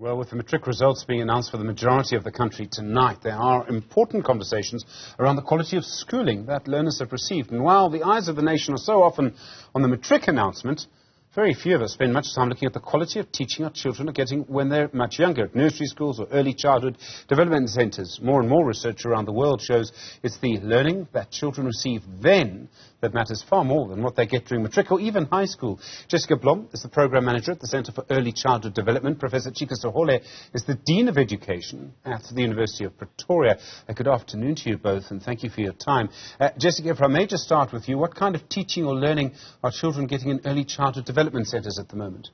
Well, with the matric results being announced for the majority of the country tonight, there are important conversations around the quality of schooling that learners have received. And while the eyes of the nation are so often on the matric announcement, very few of us spend much time looking at the quality of teaching our children are getting when they're much younger, at nursery schools or early childhood development centres. More and more research around the world shows it's the learning that children receive then that matters far more than what they get during matric or even high school. Chika Blom is the Programme Manager at the Centre for Early Childhood Development. Professor Chika Sehoole is the Dean of Education at the University of Pretoria. Good afternoon to you both, and thank you for your time. Jessica, if I may just start with you, what kind of teaching or learning are children getting in early childhood development centres at the moment?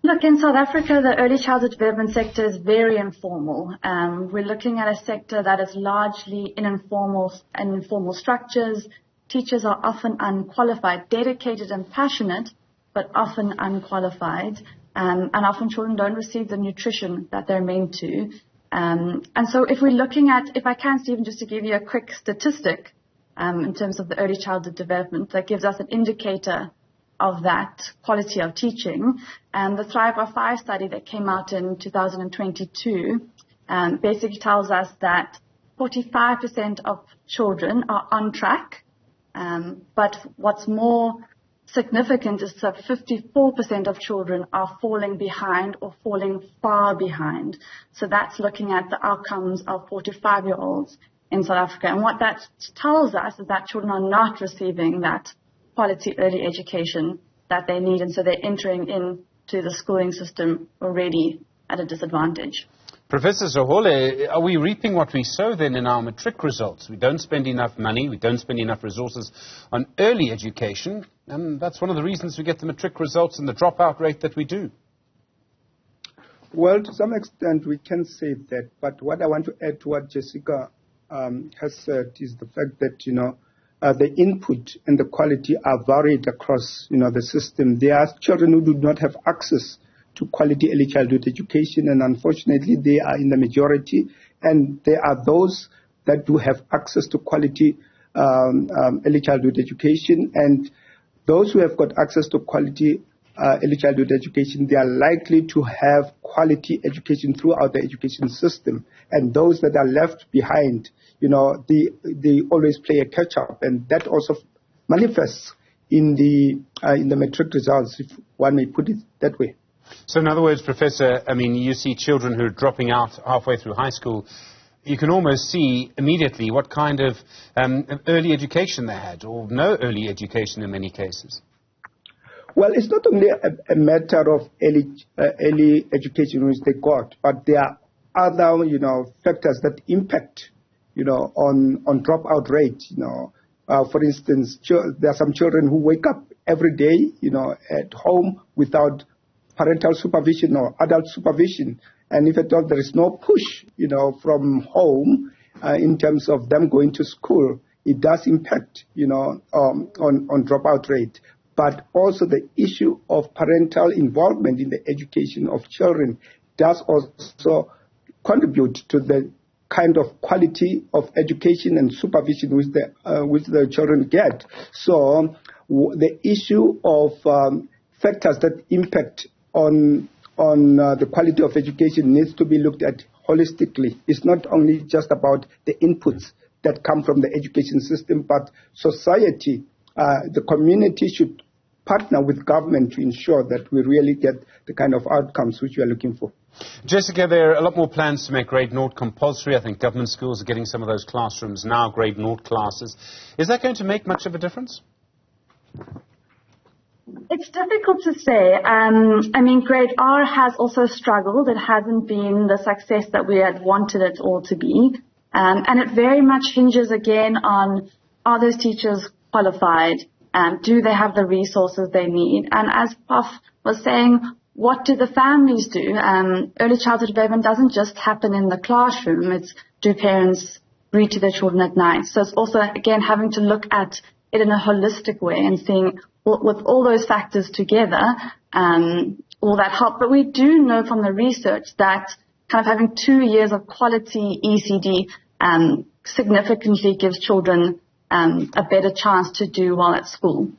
Look, in South Africa, the early childhood development sector is very informal. We're looking at a sector that is largely in informal structures. Teachers are often unqualified, dedicated and passionate, but often unqualified. And often children don't receive the nutrition that they're meant to. And so if we're looking at, if I can, Stephen, just to give you a quick statistic in terms of the early childhood development, that gives us an indicator of that quality of teaching. The Thrive by 5 study that came out in 2022 basically tells us that 45% of children are on track, but what's more significant is that 54% of children are falling behind or falling far behind. So that's looking at the outcomes of 4 to 5-year-olds in South Africa. And what that tells us is that children are not receiving that quality early education that they need, and so they're entering into the schooling system already at a disadvantage. Professor Sehoole, are we reaping what we sow then in our matric results? We don't spend enough money, we don't spend enough resources on early education, and that's one of the reasons we get the matric results and the dropout rate that we do. Well, to some extent we can say that, but what I want to add to what Jessica has said is the fact that, the input and the quality are varied across, the system. There are children who do not have access to quality early childhood education, and unfortunately they are in the majority. And there are those that do have access to quality early childhood education, and those who have got access to quality early childhood education, they are likely to have quality education throughout the education system. And those that are left behind, they always play a catch-up, and that also manifests in the matric results, if one may put it that way. So in other words, Professor, you see children who are dropping out halfway through high school. You can almost see immediately what kind of early education they had, or no early education in many cases. Well, it's not only a matter of early education which they got, but there are other, factors that impact, on dropout rate. For instance, there are some children who wake up every day, at home without parental supervision or adult supervision, and if at all there is no push, from home in terms of them going to school, it does impact, on dropout rate. But also the issue of parental involvement in the education of children does also contribute to the kind of quality of education and supervision which the children get. So the issue of factors that impact on the quality of education needs to be looked at holistically. It's not only just about the inputs that come from the education system, but society, the community should partner with government to ensure that we really get the kind of outcomes which we are looking for. Jessica, there are a lot more plans to make grade 0 compulsory. I think government schools are getting some of those classrooms now, grade 0 classes. Is that going to make much of a difference? It's difficult to say. Grade R has also struggled. It hasn't been the success that we had wanted it all to be. And it very much hinges again on, are those teachers qualified? Do they have the resources they need? And as Prof was saying, what do the families do? Early childhood development doesn't just happen in the classroom. It's, do parents read to their children at night? So it's also, again, having to look at it in a holistic way and seeing, with all those factors together, will that help? But we do know from the research that kind of having 2 years of quality ECD significantly gives children a better chance to do well at school.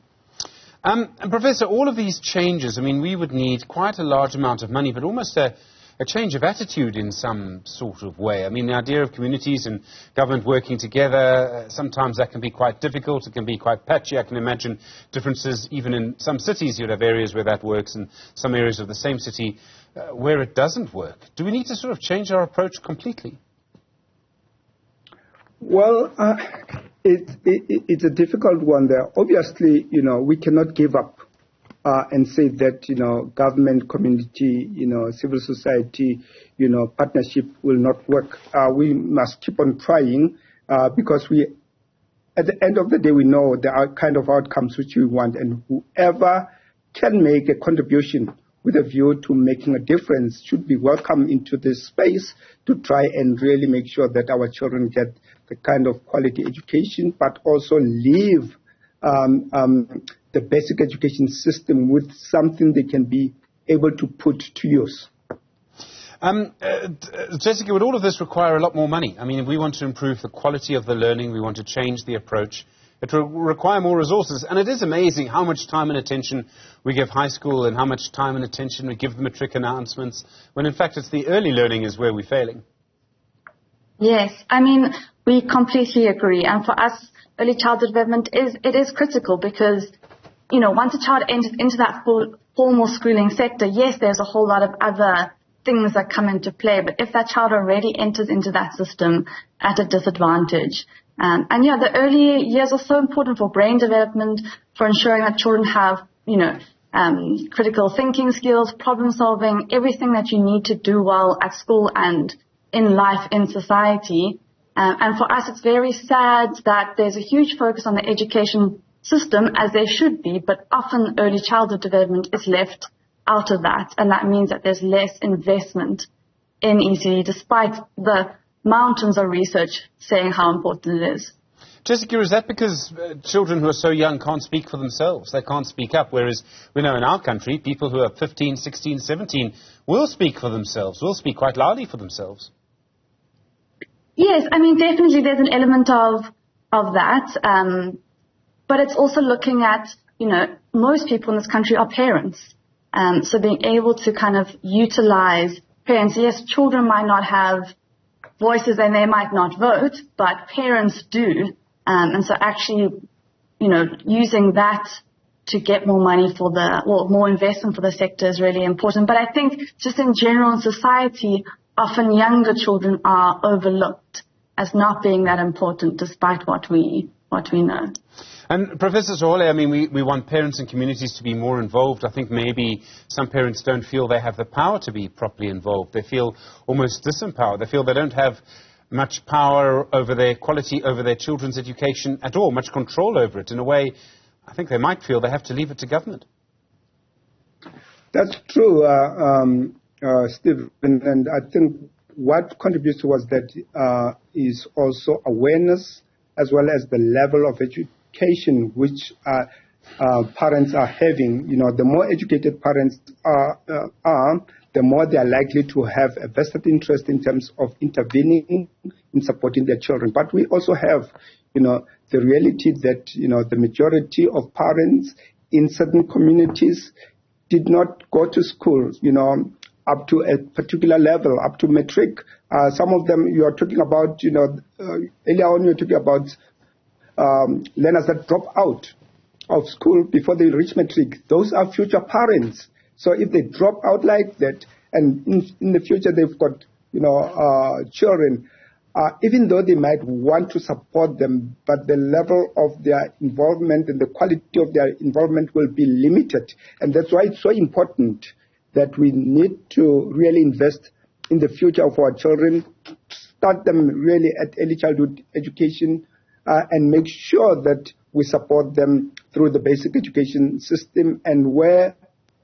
And Professor, all of these changes, I mean, we would need quite a large amount of money, but almost a change of attitude in some sort of way. I mean, the idea of communities and government working together, sometimes that can be quite difficult. It can be quite patchy. I can imagine differences even in some cities. You'd have areas where that works and some areas of the same city where it doesn't work. Do we need to sort of change our approach completely? Well, it's a difficult one there. Obviously, we cannot give up and say that, government, community, civil society, partnership will not work. We must keep on trying because at the end of the day, we know there are kind of outcomes which we want, and whoever can make a contribution with a view to making a difference should be welcome into this space to try and really make sure that our children get the kind of quality education, but also leave the basic education system with something they can be able to put to use. Jessica, would all of this require a lot more money? I mean, if we want to improve the quality of the learning, we want to change the approach, it will require more resources. And it is amazing how much time and attention we give high school and how much time and attention we give the matric announcements, when in fact it's the early learning is where we're failing. Yes, I mean, we completely agree. And for us, early childhood development is critical because, once a child enters into that formal schooling sector, yes, there's a whole lot of other things that come into play. But if that child already enters into that system at a disadvantage, the early years are so important for brain development, for ensuring that children have, critical thinking skills, problem solving, everything that you need to do well at school and in life, in society. And for us, it's very sad that there's a huge focus on the education system, as there should be, but often early childhood development is left out of that. And that means that there's less investment in ECD, despite the mountains of research saying how important it is. Jessica, is that because children who are so young can't speak for themselves? They can't speak up, whereas we know in our country, people who are 15, 16, 17 will speak for themselves, will speak quite loudly for themselves. Yes, I mean, definitely there's an element of that. But it's also looking at, most people in this country are parents. So being able to kind of utilize parents. Yes, children might not have voices and they might not vote, but parents do. And so actually, using that to get more money more investment for the sector is really important. But I think just in general in society, often younger children are overlooked as not being that important despite what we know. And Professor Sehoole, I mean, we want parents and communities to be more involved. I think maybe some parents don't feel they have the power to be properly involved. They feel almost disempowered. They feel they don't have much power over their quality, over their children's education at all, much control over it. In a way, I think they might feel they have to leave it to government. That's true, Steve. And I think what contributes towards that is also awareness as well as the level of education which parents are having. The more educated parents are, the more they are likely to have a vested interest in terms of intervening in supporting their children. But we also have, the reality that, the majority of parents in certain communities did not go to school, up to a particular level, up to matric. Some of them you are talking about, earlier on you were talking about learners that drop out of school before they reach matric. Those are future parents. So if they drop out like that, and in the future they've got, children, even though they might want to support them, but the level of their involvement and the quality of their involvement will be limited. And that's why it's so important that we need to really invest in the future of our children, start them really at early childhood education, and make sure that we support them through the basic education system, and where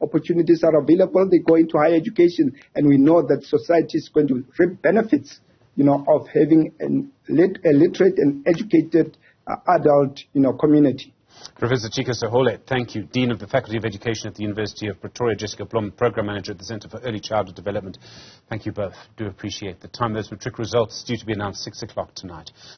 opportunities are available, they go into higher education. And we know that society is going to reap benefits, of having a literate and educated adult, community. Professor Chika Sehoole, thank you. Dean of the Faculty of Education at the University of Pretoria. Jessica Blom, Program Manager at the Centre for Early Childhood Development. Thank you both. Do appreciate the time. Those matric results due to be announced 6 o'clock tonight.